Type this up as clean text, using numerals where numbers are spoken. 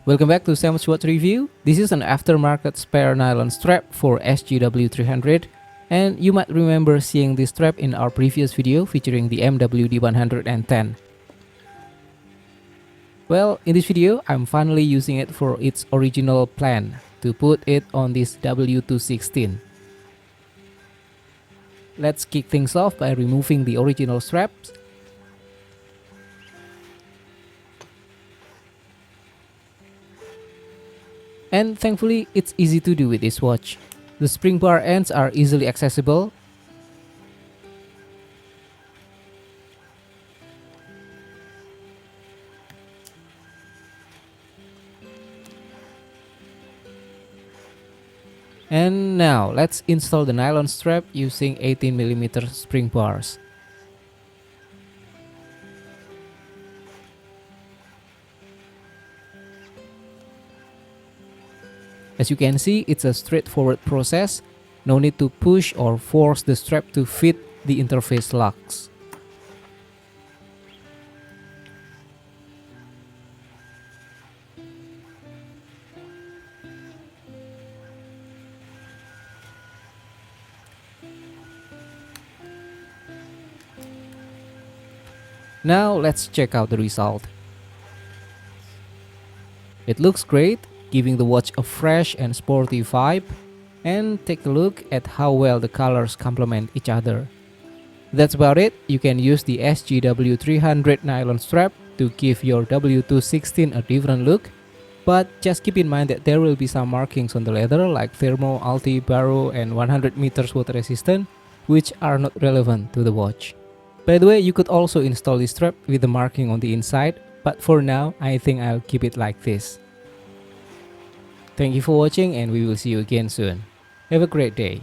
Welcome back to Sam's Watch Review. This is an aftermarket spare nylon strap for SGW300, and you might remember seeing this strap in our previous video featuring the MWD110. Well, in this video, I'm finally using it for its original plan, to put it on this W216. Let's kick things off by removing the original straps. And thankfully, it's easy to do with this watch. The spring bar ends are easily accessible. And now, let's install the nylon strap using 18mm spring bars. As you can see, it's a straightforward process. No need to push or force the strap to fit the interface locks. Now let's check out the result. It looks great, giving the watch a fresh and sporty vibe, and take a look at how well the colors complement each other. That's about it. You can use the SGW300 nylon strap to give your W216 a different look, but just keep in mind that there will be some markings on the leather like thermo, alti, baro, and 100 meters water resistant, which are not relevant to the watch. By the way, you could also install this strap with the marking on the inside, but for now, I think I'll keep it like this. Thank you for watching, and we will see you again soon. Have a great day.